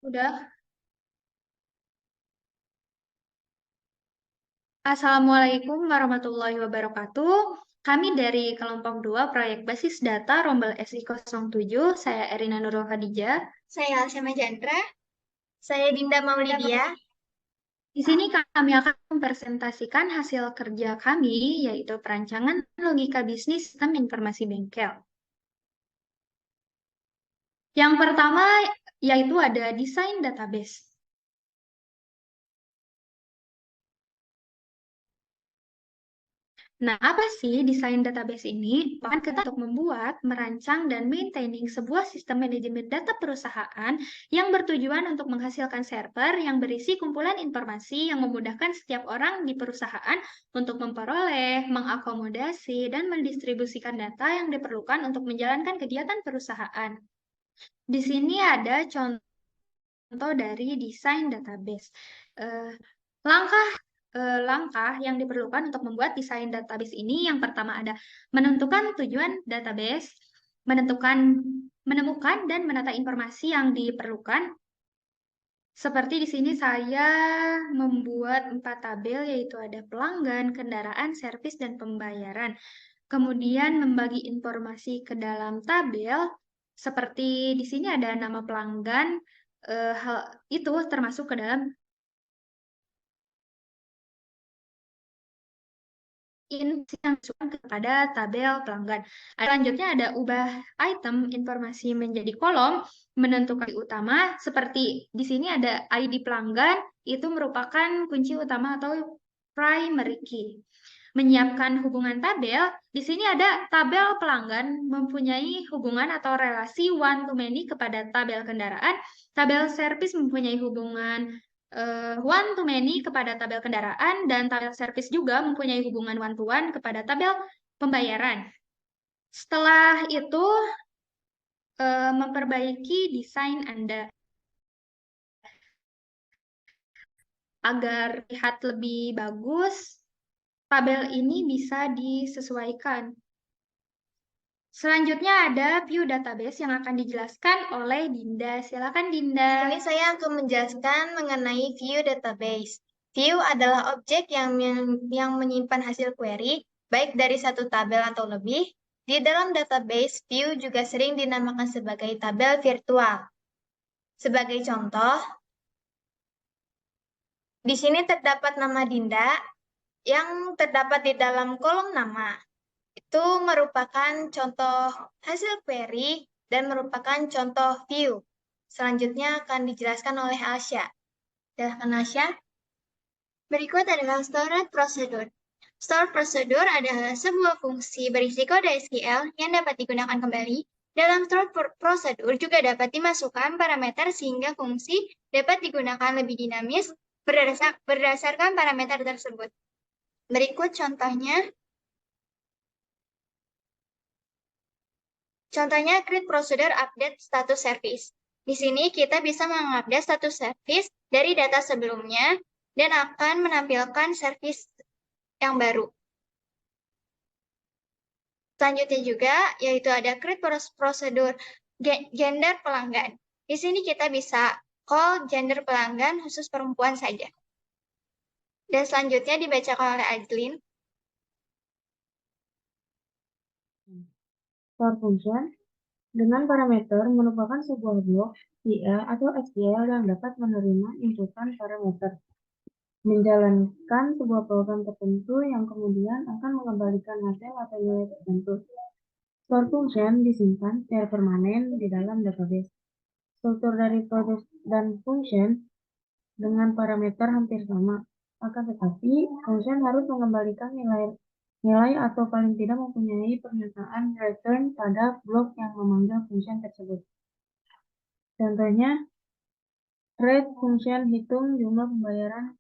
Udah. Assalamualaikum warahmatullahi wabarakatuh. Kami dari kelompok 2 proyek basis data Rombel SI07. Saya Erina Nurul Khadijah. Saya Alsyama Jandra. Saya Dinda Maulidia. Di sini kami akan mempresentasikan hasil kerja kami, yaitu perancangan logika bisnis sistem informasi bengkel. Yang pertama, yaitu ada desain database. Nah, apa sih desain database ini? Bahkan kita untuk membuat, merancang, dan maintaining sebuah sistem manajemen data perusahaan yang bertujuan untuk menghasilkan server yang berisi kumpulan informasi yang memudahkan setiap orang di perusahaan untuk memperoleh, mengakomodasi, dan mendistribusikan data yang diperlukan untuk menjalankan kegiatan perusahaan. Di sini ada contoh dari desain database. Eh, Langkah langkah yang diperlukan untuk membuat desain database ini yang pertama ada menentukan tujuan database, menemukan dan menata informasi yang diperlukan. Seperti di sini saya membuat 4 tabel yaitu ada pelanggan, kendaraan, servis, dan pembayaran. Kemudian membagi informasi ke dalam tabel seperti di sini ada nama pelanggan, hal itu termasuk ke dalam yang masukkan kepada tabel pelanggan. Selanjutnya ada ubah item informasi menjadi kolom, menentukan kunci utama, seperti di sini ada ID pelanggan, itu merupakan kunci utama atau primary key. Menyiapkan hubungan tabel, di sini ada tabel pelanggan mempunyai hubungan atau relasi one to many kepada tabel kendaraan, tabel servis mempunyai hubungan one to many kepada tabel kendaraan, dan tabel servis juga mempunyai hubungan one to one kepada tabel pembayaran. Setelah itu, memperbaiki desain Anda agar lihat lebih bagus. Tabel ini bisa disesuaikan. Selanjutnya ada view database yang akan dijelaskan oleh Dinda. Silakan Dinda. Di sini saya akan menjelaskan mengenai view database. View adalah objek yang menyimpan hasil query, baik dari satu tabel atau lebih. Di dalam database, view juga sering dinamakan sebagai tabel virtual. Sebagai contoh, di sini terdapat nama Dinda yang terdapat di dalam kolom nama. Itu merupakan contoh hasil query dan merupakan contoh view. Selanjutnya akan dijelaskan oleh Asya. Silahkan Asya. Berikut adalah storage procedure. Store procedure adalah sebuah fungsi berisi kode SQL yang dapat digunakan kembali. Dalam store procedure juga dapat dimasukkan parameter sehingga fungsi dapat digunakan lebih dinamis berdasarkan parameter tersebut. Berikut contohnya. Contohnya create procedure update status service. Di sini kita bisa mengupdate status service dari data sebelumnya dan akan menampilkan service yang baru. Selanjutnya juga yaitu ada create procedure gender pelanggan. Di sini kita bisa call gender pelanggan khusus perempuan saja. Dan selanjutnya dibacakan oleh Ajlin. For function dengan parameter merupakan sebuah blok SQL atau SQL yang dapat menerima inputan parameter, menjalankan sebuah program tertentu yang kemudian akan mengembalikan hasil atau nilai tertentu. Store function disimpan secara permanen di dalam database. Struktur dari proses dan function dengan parameter hampir sama, akan tetapi function harus mengembalikan nilai atau paling tidak mempunyai pernyataan return pada blok yang memanggil function tersebut. Contohnya, read function hitung jumlah pembayaran.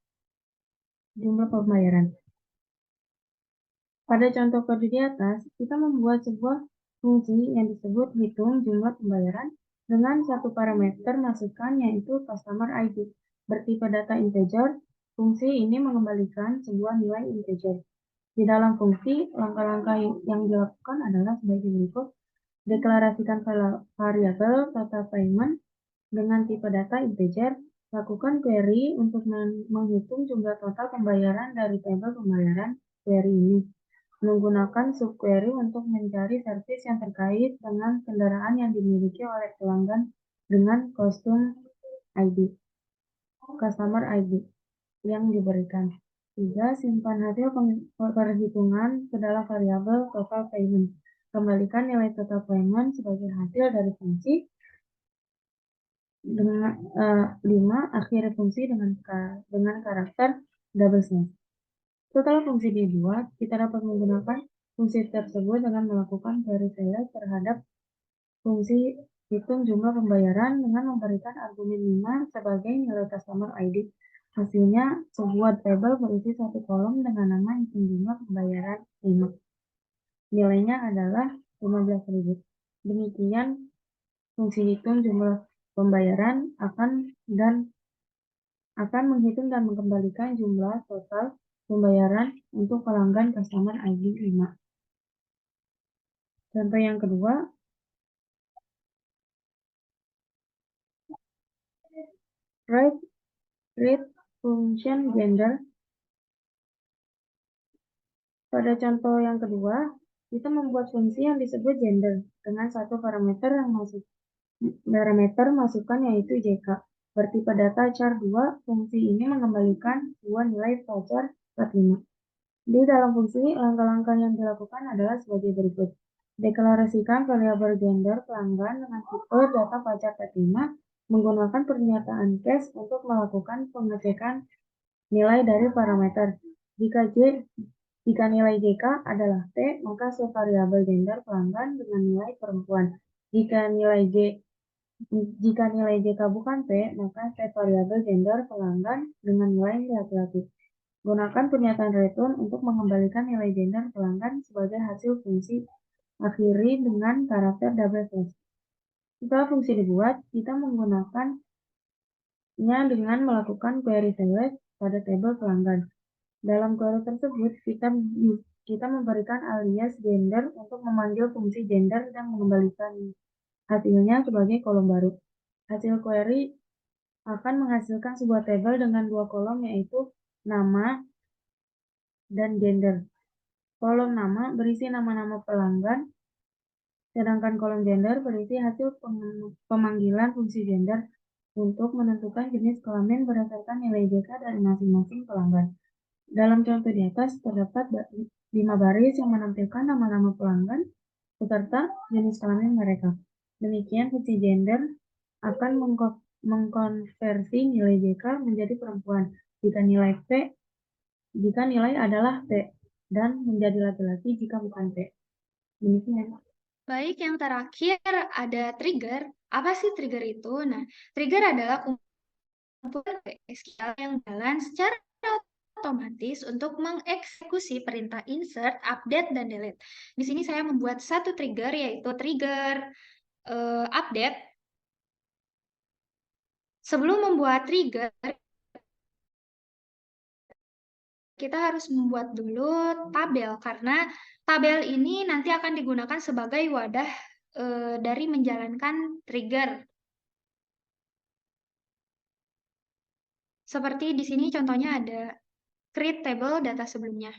Pada contoh kode di atas, kita membuat sebuah fungsi yang disebut hitung jumlah pembayaran dengan satu parameter masukan yaitu customer ID. Bertipe data integer, fungsi ini mengembalikan sebuah nilai integer. Di dalam fungsi, langkah-langkah yang dilakukan adalah sebagai berikut. Deklarasikan variabel total payment Dengan tipe data integer, lakukan query untuk menghitung jumlah total pembayaran dari tabel pembayaran query ini. Menggunakan subquery untuk mencari servis yang terkait dengan kendaraan yang dimiliki oleh pelanggan dengan customer ID yang diberikan. 3. Simpan hasil perhitungan ke dalam variabel total payment. Kembalikan nilai total payment sebagai hasil dari fungsi. Dengan 5. Akhiri fungsi dengan karakter double slash. Setelah fungsi dibuat, kita dapat menggunakan fungsi tersebut dengan melakukan query select terhadap fungsi hitung jumlah pembayaran dengan memberikan argumen 5 sebagai nilai customer ID. Hasilnya, sebuah tabel berisi satu kolom dengan nama hitung jumlah pembayaran 5. Nilainya adalah 15.000. Demikian fungsi hitung jumlah pembayaran akan menghitung dan mengembalikan jumlah total pembayaran untuk pelanggan customer ID 5. Contoh yang kedua, read function gender. Pada contoh yang kedua, kita membuat fungsi yang disebut gender dengan satu parameter masukan yaitu JK. Bertipe data char 2, fungsi ini mengembalikan dua nilai voucher plat 5. Di dalam fungsi, langkah-langkah yang dilakukan adalah sebagai berikut. Deklarasikan variabel gender pelanggan dengan tipe data pajak plat 5 menggunakan pernyataan case untuk melakukan pengecekan nilai dari parameter. Jika nilai JK adalah T, maka variabel gender pelanggan dengan nilai perempuan. Jika nilai JK bukan T, maka set variabel gender pelanggan dengan nilai laki-laki. Gunakan pernyataan return untuk mengembalikan nilai gender pelanggan sebagai hasil fungsi. Akhiri dengan karakter double slash. Setelah fungsi dibuat, kita menggunakannya dengan melakukan query select pada tabel pelanggan. Dalam query tersebut, kita memberikan alias gender untuk memanggil fungsi gender dan mengembalikan hasilnya sebagai kolom baru. Hasil query akan menghasilkan sebuah tabel dengan dua kolom yaitu nama dan gender. Kolom nama berisi nama-nama pelanggan, sedangkan kolom gender berisi hasil pemanggilan fungsi gender untuk menentukan jenis kelamin berdasarkan nilai JK dari masing-masing pelanggan. Dalam contoh di atas terdapat 5 baris yang menampilkan nama-nama pelanggan beserta jenis kelamin mereka. Demikian fungsi gender akan mengkonversi nilai JK menjadi perempuan jika nilai adalah T dan menjadi laki-laki jika bukan T. Demikian. Baik, yang terakhir ada trigger. Apa sih trigger itu? Nah, trigger adalah kumpulan SQL yang jalan secara otomatis untuk mengeksekusi perintah insert, update, dan delete. Di sini saya membuat satu trigger, yaitu trigger update. Sebelum membuat trigger, kita harus membuat dulu tabel, karena tabel ini nanti akan digunakan sebagai wadah dari menjalankan trigger. Seperti di sini contohnya ada create table data sebelumnya.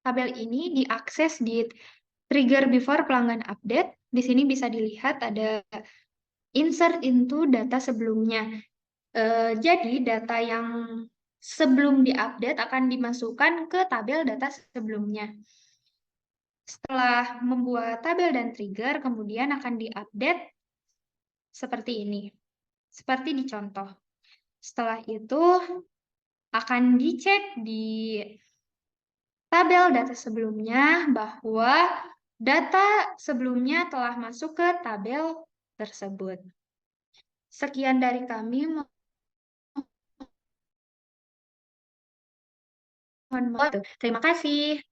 Tabel ini diakses di trigger before pelanggan update. Di sini bisa dilihat ada insert into data sebelumnya. Jadi data yang sebelum diupdate akan dimasukkan ke tabel data sebelumnya. Setelah membuat tabel dan trigger, kemudian akan diupdate seperti ini. Seperti di contoh. Setelah itu akan dicek di tabel data sebelumnya bahwa data sebelumnya telah masuk ke tabel tersebut. Sekian dari kami. Mohon maaf. Terima kasih.